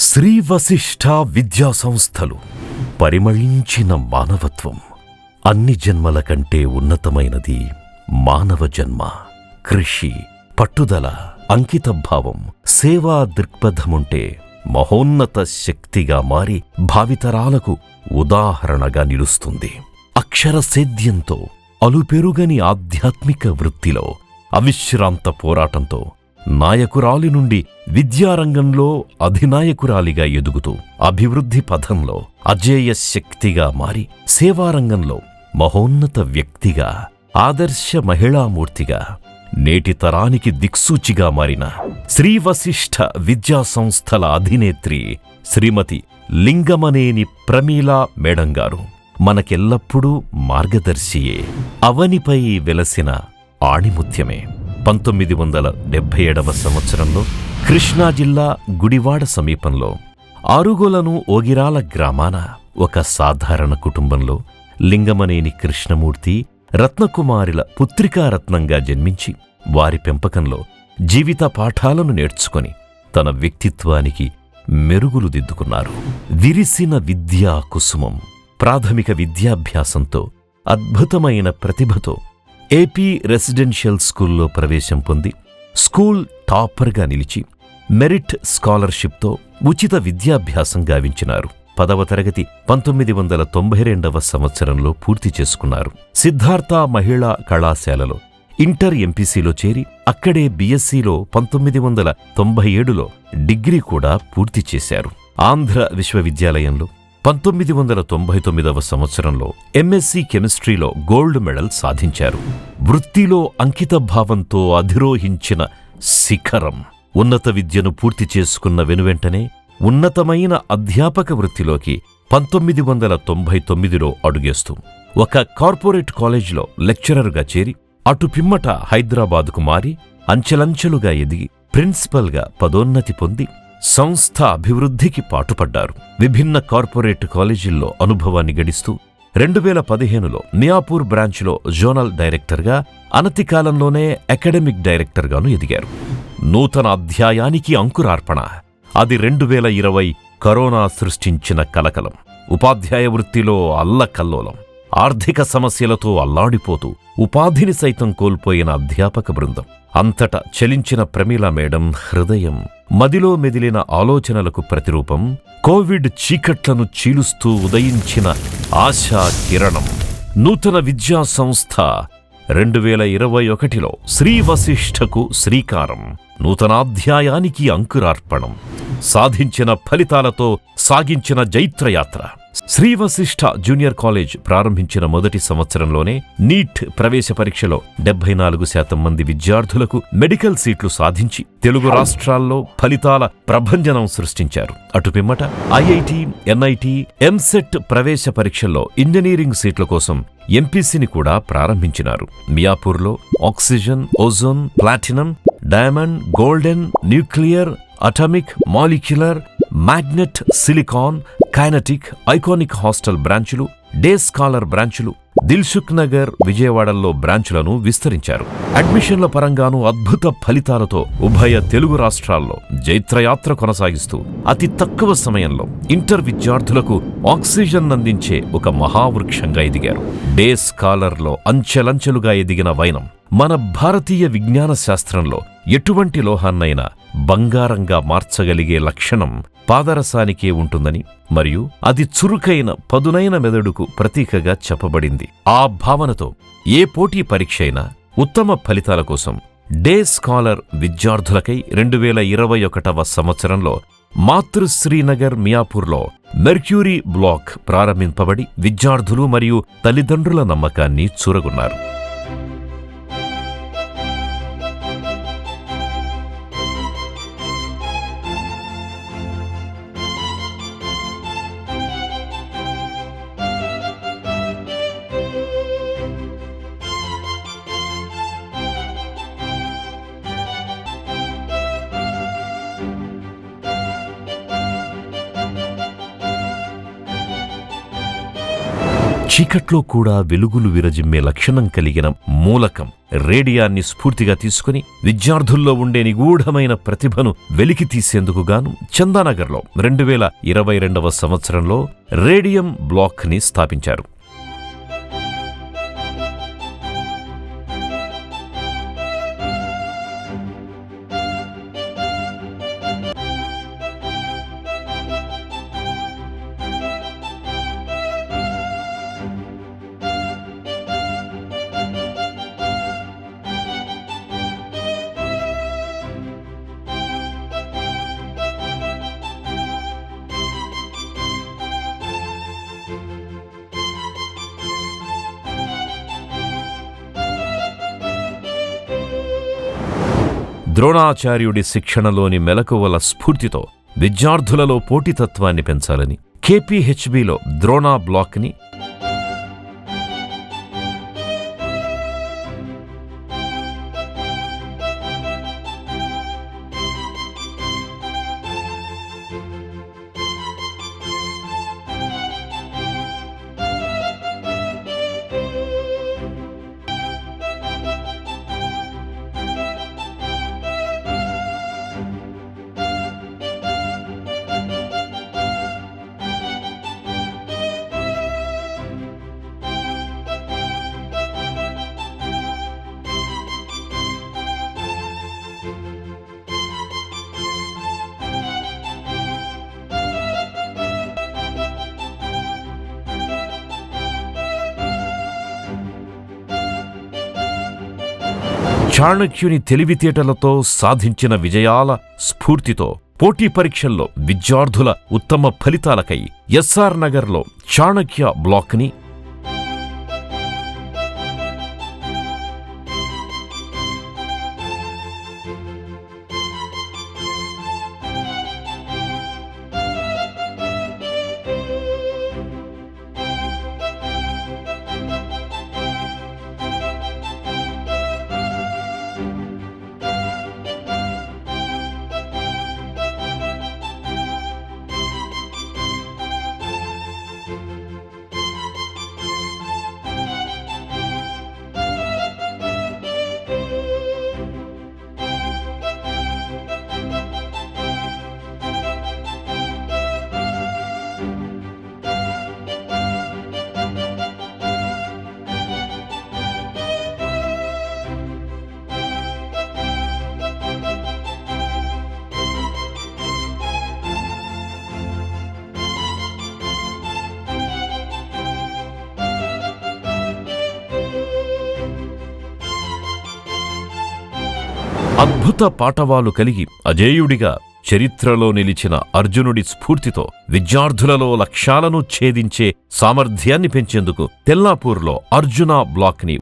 శ్రీ వశిష్ఠ విద్యా సంస్థలు పరిమళించిన మానవత్వం. అన్ని జన్మల కంటే ఉన్నతమైనది మానవ జన్మ. కృషి, పట్టుదల, అంకితభావం, సేవా దృక్పథముంటే మహోన్నత శక్తిగా మారి భావితరాలకు ఉదాహరణగా నిలుస్తుంది. అక్షర సేద్యంతో, అలుపెరుగని ఆధ్యాత్మిక వృత్తిలో, అవిశ్రాంత పోరాటంతో నాయకురాలి నుండి విద్యారంగంలో అధినాయకురాలిగా ఎదుగుతూ అభివృద్ధి పథంలో అజేయ శక్తిగా మారి సేవారంగంలో మహోన్నత వ్యక్తిగా, ఆదర్శ మహిళామూర్తిగా, నేటి తరానికి దిక్సూచిగా మారిన శ్రీ వశిష్ఠ విద్యా సంస్థల అధినేత్రి శ్రీమతి లింగమనేని ప్రమీలా మేడం గారు మనకెల్లప్పుడూ మార్గదర్శియే. అవనిపై వెలసిన ఆణిముత్యమే. 1977వ సంవత్సరంలో కృష్ణా జిల్లా గుడివాడ సమీపంలో ఆరుగోలను ఓగిరాల గ్రామాన ఒక సాధారణ కుటుంబంలో లింగమనేని కృష్ణమూర్తి రత్నకుమారుల పుత్రికారత్నంగా జన్మించి వారి పెంపకంలో జీవిత పాఠాలను నేర్చుకొని తన వ్యక్తిత్వానికి మెరుగులు దిద్దుకున్నారు. విరిసిన విద్యా కుసుమం. ప్రాథమిక విద్యాభ్యాసంతో అద్భుతమైన ప్రతిభతో ఏపీ రెసిడెన్షియల్ స్కూల్లో ప్రవేశం పొంది స్కూల్ టాపర్గా నిలిచి మెరిట్ స్కాలర్షిప్తో ఉచిత విద్యాభ్యాసం గావించినారు. 10వ తరగతి 1992వ సంవత్సరంలో పూర్తి చేసుకున్నారు. సిద్ధార్థ మహిళా కళాశాలలో ఇంటర్ ఎంపీసీలో చేరి అక్కడే బీఎస్సీలో 1997లో డిగ్రీ కూడా పూర్తి చేశారు. ఆంధ్ర విశ్వవిద్యాలయంలో 1999వ సంవత్సరంలో ఎంఎస్సీ కెమిస్ట్రీలో గోల్డ్ మెడల్ సాధించారు. వృత్తిలో అంకితభావంతో అధిరోహించిన శిఖరం. ఉన్నత విద్యను పూర్తి చేసుకున్న వెనువెంటనే ఉన్నతమైన అధ్యాపక వృత్తిలోకి 1999లో అడుగేస్తూ ఒక కార్పొరేట్ కాలేజీలో లెక్చరర్గా చేరి అటు పిమ్మట హైదరాబాదుకు మారి అంచెలంచెలుగా ఎదిగి ప్రిన్సిపల్గా పదోన్నతి పొంది సంస్థ అభివృద్ధికి పాటుపడ్డారు. విభిన్న కార్పొరేట్ కాలేజీల్లో అనుభవాన్ని గడిస్తూ 2015లో మియాపూర్ బ్రాంచ్లో జోనల్ డైరెక్టర్గా, అనతి కాలంలోనే అకాడమిక్ డైరెక్టర్గాను ఎదిగారు. నూతన అధ్యాయానికి అంకురార్పణ. అది 2020 కరోనా సృష్టించిన కలకలం. ఉపాధ్యాయ వృత్తిలో అల్లకల్లోలం. ఆర్థిక సమస్యలతో అల్లాడిపోతూ ఉపాధిని సైతం కోల్పోయిన అధ్యాపక బృందం. అంతటా చలించిన ప్రమీలా మేడం హృదయం, మదిలో మెదిలిన ఆలోచనలకు ప్రతిరూపం. కోవిడ్ చీకట్లను చీలుస్తూ ఉదయించిన ఆశా కిరణం. నూతన విద్యా సంస్థ 2021లో శ్రీ వశిష్ఠకు శ్రీకారం. నూతనాధ్యాయానికి అంకురార్పణం. సాధించిన ఫలితాలతో సాగించిన జైత్రయాత్ర. శ్రీ వశిష్ఠ జూనియర్ కాలేజ్ ప్రారంభించిన మొదటి సంవత్సరంలోనే నీట్ ప్రవేశ పరీక్షలో 74% మంది విద్యార్థులకు మెడికల్ సీట్లు సాధించి తెలుగు రాష్ట్రాల్లో ఫలితాల ప్రభంజనం సృష్టించారు. అటు పిమ్మట ఐఐటి, ఎన్ఐటి, ఎంసెట్ ప్రవేశ పరీక్షల్లో ఇంజనీరింగ్ సీట్ల కోసం ఎంపీసీని కూడా ప్రారంభించినారు. మియాపూర్లో oxygen, ozone, platinum, diamond, golden, nuclear, atomic, molecular, magnet, silicon, kinetic, iconic hostel బ్రాంచులు, డే స్కాలర్ బ్రాంచులు, దిల్సుఖ్ నగర్, విజయవాడల్లో బ్రాంచులను విస్తరించారు. అడ్మిషన్ల పరంగానూ అద్భుత ఫలితాలతో ఉభయ తెలుగు రాష్ట్రాల్లో జైత్రయాత్ర కొనసాగిస్తూ అతి తక్కువ సమయంలో ఇంటర్ విద్యార్థులకు ఆక్సిజన్ అందించే ఒక మహావృక్షంగా ఎదిగారు. డే స్కాలర్లో అంచెలంచెలుగా ఎదిగిన వైనం మన భారతీయ విజ్ఞాన శాస్త్రంలో ఎటువంటి లోహాన్నైనా బంగారంగా మార్చగలిగే లక్షణం పాదరసానికే ఉంటుందని, మరియు అది చురుకైన పదునైన మెదడుకు ప్రతీకగా చెప్పబడింది. ఆ భావనతో ఏ పోటీ పరీక్ష అయినా ఉత్తమ ఫలితాల కోసం డే స్కాలర్ విద్యార్థులకై 2021వ సంవత్సరంలో మాతృశ్రీనగర్ మియాపూర్లో మెర్క్యూరీ బ్లాక్ ప్రారంభింపబడి విద్యార్థులు మరియు తల్లిదండ్రుల నమ్మకాన్ని చూరగొన్నారు. చీకట్లో కూడా వెలుగులు విరజిమ్మే లక్షణం కలిగిన మూలకం రేడియాన్ని స్ఫూర్తిగా తీసుకుని విద్యార్థుల్లో ఉండే నిగూఢమైన ప్రతిభను వెలికి తీసేందుకుగాను చందానగర్లో 2022వ సంవత్సరంలో రేడియం బ్లాక్ని స్థాపించారు. ద్రోణాచార్యుడి శిక్షణలోని మెలకువల స్ఫూర్తితో విద్యార్థులలో పోటీతత్వాన్ని పెంచాలని KPHBలో ద్రోణా బ్లాక్ని చాణక్యుని తెలివితేటలతో సాధించిన విజయాల స్ఫూర్తితో పోటీ పరీక్షల్లో విద్యార్థుల ఉత్తమ ఫలితాలకై SR నగర్లో చాణక్య బ్లాక్ని అద్భుత పాటవాలు కలిగి అజేయుడిగా చరిత్రలో నిలిచిన అర్జునుడి స్ఫూర్తితో విద్యార్థులలో లక్ష్యాలను ఛేదించే సామర్థ్యాన్ని పెంచేందుకు తెల్లాపూర్లో అర్జున బ్లాక్ని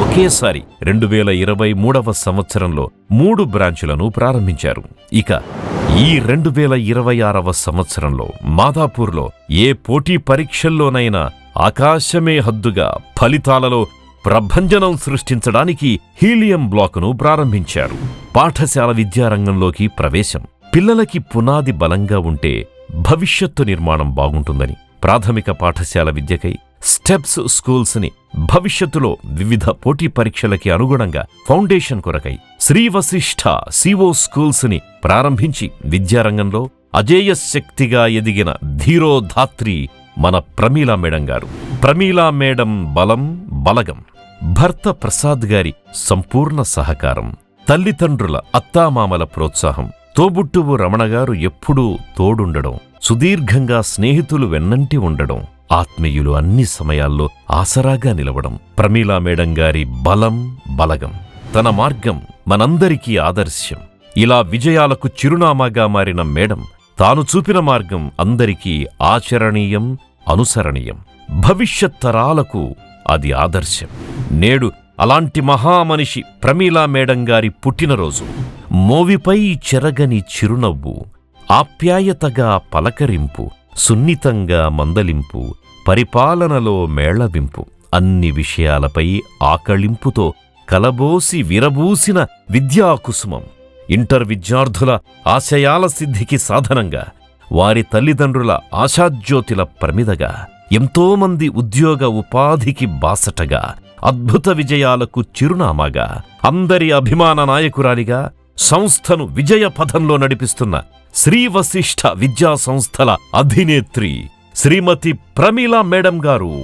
ఒకేసారి 2023వ సంవత్సరంలో 3 బ్రాంచులను ప్రారంభించారు. ఇక ఈ 2026వ సంవత్సరంలో మాదాపూర్లో ఏ పోటీ పరీక్షల్లోనైనా ఆకాశమే హద్దుగా ఫలితాలలో ప్రభంజనం సృష్టించడానికి హీలియం బ్లాకును ప్రారంభించారు. పాఠశాల విద్యారంగంలోకి ప్రవేశం పిల్లలకి పునాది బలంగా ఉంటే భవిష్యత్తు నిర్మాణం బాగుంటుందని ప్రాథమిక పాఠశాల విద్యకై స్టెప్స్ స్కూల్స్ ని భవిష్యత్తులో వివిధ పోటీ పరీక్షలకి అనుగుణంగా ఫౌండేషన్ కొరకై శ్రీ వశిష్ఠ CO స్కూల్స్ ని ప్రారంభించి విద్యారంగంలో అజేయ శక్తిగా ఎదిగిన ధీరోధాత్రి మన ప్రమీలా మేడం గారు. ప్రమీలా మేడం బలం బలగం, భర్త ప్రసాద్ గారి సంపూర్ణ సహకారం, తల్లిదండ్రుల అత్తామామల ప్రోత్సాహం, తోబుట్టువు రమణగారు ఎప్పుడూ తోడుండడం, సుదీర్ఘంగా స్నేహితులు వెన్నంటి ఉండడం, ఆత్మీయులు అన్ని సమయాల్లో ఆసరాగా నిలవడం ప్రమీలా మేడం గారి బలం బలగం. తన మార్గం మనందరికీ ఆదర్శం. ఇలా విజయాలకు చిరునామాగా మారిన మేడం తాను చూపిన మార్గం అందరికీ ఆచరణీయం, అనుసరణీయం. భవిష్యత్ తరాలకు అది ఆదర్శం. నేడు అలాంటి మహామనిషి ప్రమీలా మేడం గారి పుట్టినరోజు. మోవిపై చెరగని చిరునవ్వు, ఆప్యాయతగా పలకరింపు, సున్నితంగా మందలింపు, పరిపాలనలో మేళవింపు అన్ని విషయాలపై ఆకళింపుతో కలబోసి విరబూసిన విద్యాకుసుమం. ఇంటర్ విద్యార్థుల ఆశయాల సిద్ధికి సాధనంగా, వారి తల్లిదండ్రుల ఆశాజ్యోతిల ప్రమిదగా, ఎంతోమంది ఉద్యోగ ఉపాధికి బాసటగా, అద్భుత విజయాలకు చిరునామాగా, అందరి అభిమాన నాయకురాలిగా సంస్థను విజయ పథంలో నడిపిస్తున్న శ్రీ వశిష్ఠ విద్యా సంస్థల అధినేత్రి శ్రీమతి ప్రమీల మేడం గారు.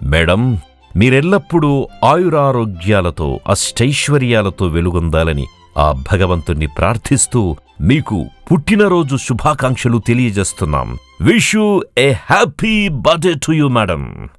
మేడం, మీరెల్లప్పుడూ ఆయురారోగ్యాలతో అష్టైశ్వర్యాలతో వెలుగొందాలని ఆ భగవంతుణ్ణి ప్రార్థిస్తూ మీకు పుట్టినరోజు శుభాకాంక్షలు తెలియజేస్తున్నాం. Wish you A happy birthday to you madam.